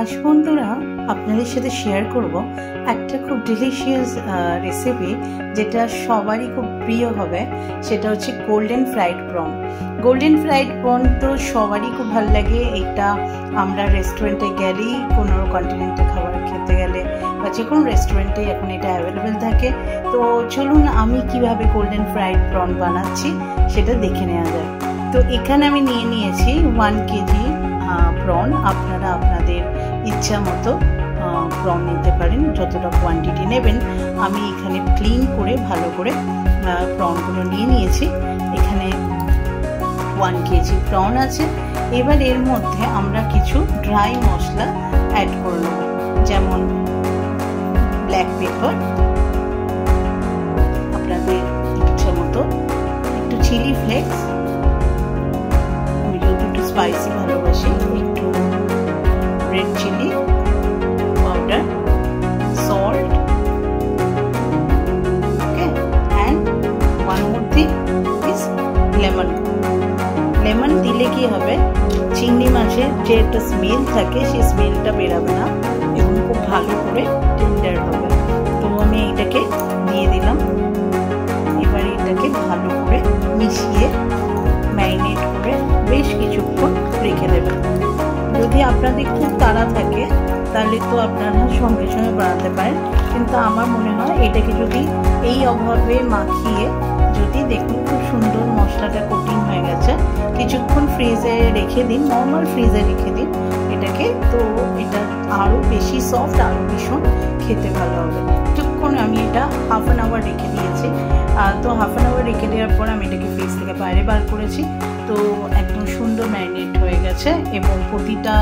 আজ বন্ধুরা আপনাদের সাথে শেয়ার করব একটা খুব ডিলিশিয়াস রেসিপি যেটা সবারই খুব প্রিয় হবে। সেটা হচ্ছে golden fried prawn. Golden fried prawn তো সবারই খুব ভালো লাগে। এটা আমরা রেস্টুরেন্টে গেলেই, কোনো কন্টিনেন্টাল খাবার খেতে গেলে বা যে কোনো রেস্টুরেন্টে এখন এটা অ্যাভেলেবেল থাকে। তো চলুন আমি কিভাবে গোল্ডেন ফ্রাইড প্রন বানাচ্ছি সেটা দেখে নেওয়া যায়। তো এখানে আমি নিয়ে নিয়েছি 1 কেজি প্রন। আপনারা আপনাদের ইচ্ছা মতো প্রন নিতে পারেন, যতটা কোয়ান্টিটি নেবেন। আমি এখানে ক্লিন করে ভালো করে প্রনগুলো নিয়ে নিয়েছি। এখানে 1 কেজি প্রন আছে। এবার এর মধ্যে আমরা কিছু ড্রাই মশলা অ্যাড করে নেব, যেমন ব্ল্যাক পেপার, আপনাদের ইচ্ছা মতো, একটু চিলি ফ্লেক্স, আমি যেহেতু একটু স্পাইসি ভালোবাসি, একটু red chili powder, salt, okay, and one more thing is lemon. Lemon দিলে কি হবে, চিংড়ি মাছের যে একটা স্মেল থাকে সেই স্মেলটা বেরাবে না এবং খুব ভালো করে টেন্ডার হবে। তো আমি এটাকে দিয়ে দিলাম। এবার এটাকে ভালো করে মিশিয়ে ম্যারিনেট করে বেশ কিছুক্ষণ রেখে দেবেন। যদি আপনাদের খুব তাড়া থাকে তাহলে তো আপনারা সঙ্গে সঙ্গে বানাতে পারেন, কিন্তু আমার মনে হয় এটাকে যদি এই অভাবে মাখিয়ে, যদি দেখুন খুব সুন্দর মশলাটা কোটিং হয়ে গেছে, কিছুক্ষণ ফ্রিজে রেখে দিন, নর্মাল ফ্রিজে রেখে দিন এটাকে, তো এটা আরও বেশি সফট, আরও ভীষণ খেতে ভালো হবে। কিছুক্ষণ আমি এটা হাফ অ্যান আওয়ার রেখে দিয়েছি। তো হাফ অ্যান আওয়ার রেখে দেওয়ার পর আমি এটাকে ফ্রিজ থেকে বাইরে বার করেছি। তো একদম সুন্দর ম্যারিনেট হয়ে গেছে এবং প্রতিটা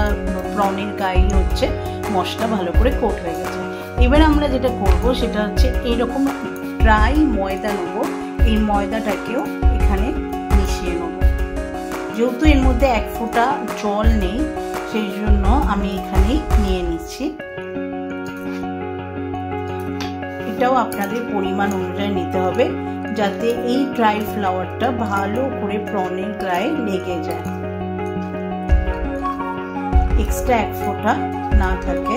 প্রনের গায়ে হচ্ছে মশলা ভালো করে কোট হয়ে গেছে। এবার আমরা যেটা করব সেটা হচ্ছে এইরকম ড্রাই ময়দা নেব। এই ময়দাটাকেও এখানে মিশিয়ে নেব। যেহেতু এর মধ্যে এক ফোঁটা জল নেই, সেই জন্য আমি এখানেই নিয়ে নিচ্ছি। এটাও আপনাদের পরিমাণ অনুযায়ী নিতে হবে, যাতে এই ড্রাই ফ্লাওয়ারটা ভালো করে প্রনের গায়ে লেগে যায়, এক্সট্রা এক ফোঁটা না থাকে।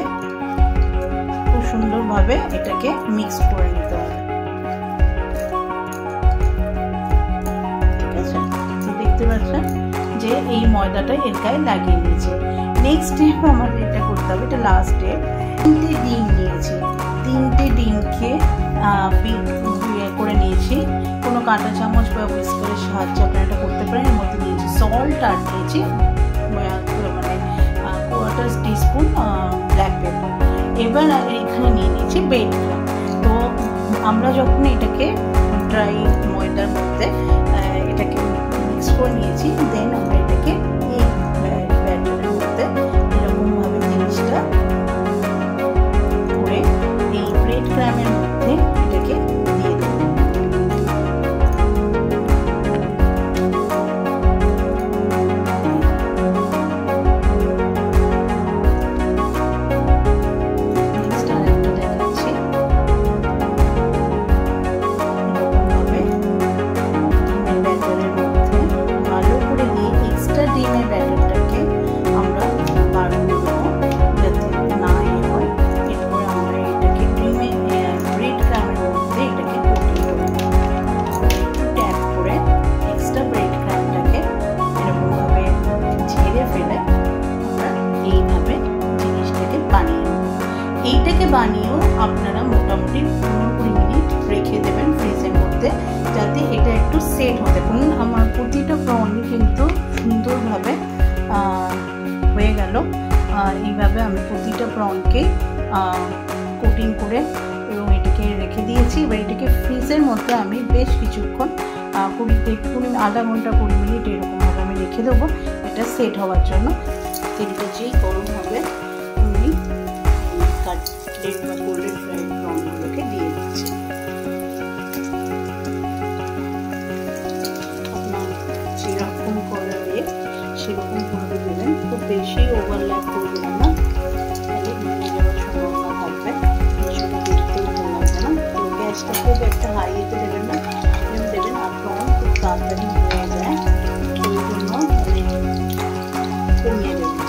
খুব সুন্দরভাবে এটাকে মিক্স করে নিতে হবে। ঠিক আছে, তো দেখতে পাচ্ছেন যে এই ময়দাটা এর গায়ে লাগিয়ে নিয়েছে। নেক্সট স্টেপ আমাদের এটা করতে হবে, এটা লাস্ট স্টেপ। 3টে ডিম নিয়েছি, 3টে ডিমকে বিট করে নিয়েছি। কোনো কাঁটা চামচ বা হুইস্কারের সাহায্যে আপনারা এটা করতে পারেন। এর মধ্যে নিয়েছি সল্ট আর নিয়েছি মানে 1/4 টিস্পুন ব্ল্যাক পেপার। এবার এখানে নিয়ে নিয়েছি বেড ক্রাম্ব। তো আমরা যখন এটাকে ড্রাই ময়দার মধ্যে এটাকে মিক্স করে নিয়েছি, দেন আমরা এটাকে এই ব্যাটারের মধ্যে এরকমভাবে জিনিসটা করে এই ব্রেড ক্রাম্বের মধ্যে এটাকে দিয়ে দেবো। এইটাকে বানিয়েও আপনারা মোটামুটি 15-20 মিনিট রেখে দেবেন ফ্রিজের মধ্যে, যাতে এটা একটু সেট হতে পারে। আমার প্রতিটা প্রনই কিন্তু সুন্দরভাবে হয়ে গেল। এইভাবে আমি প্রতিটা প্রনকে কোটিং করে এবং এটাকে রেখে দিয়েছি। এবার এটাকে ফ্রিজের মধ্যে আমি বেশ কিছুক্ষণ 20 আধা ঘন্টা 20 মিনিট এরকমভাবে আমি রেখে দেবো, এটা সেট হওয়ার জন্য। তেলটা যেই গরম হবে আমি কাটলেট বা গোল্ডেন ফ্রাইড প্রনগুলোকে দিয়ে দিচ্ছি। আপনার যেরকম করবে সেরকম ভাবে দেবেন, খুব বেশি ওভারল্যাপ করে দেবেন না, তাহলে ভেঙে যাওয়ার সম্ভাবনা থাকবে। সেটা দেখতেও ভালো লাগবে না। তো গ্যাসটা খুব একটা হাইতে দেবেন না, দেবেন আর প্রন খুব তাড়াতাড়ি হয়ে যায়, ওই জন্য কমিয়ে দেবেন।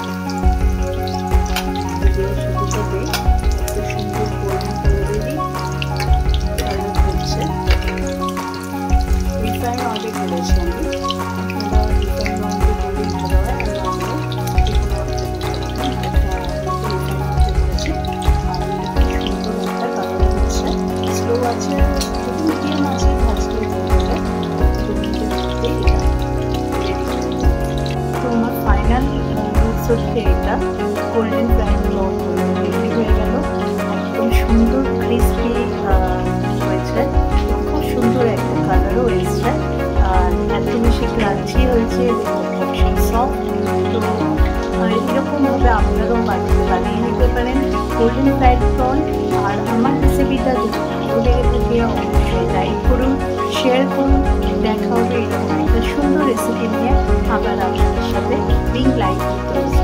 সফট। তো এরকমভাবে আপনারাও বাড়িতে বানিয়ে নিতে পারেন গোল্ডেন ফ্রাইড প্রন। আর আমার রেসিপিটা যদি ভালো লেগে থাকে অবশ্যই লাইক করুন, শেয়ার করুন। দেখা হবে এরকম একটা সুন্দর রেসিপি নিয়ে আবার আপনাদের সাথে। Being like with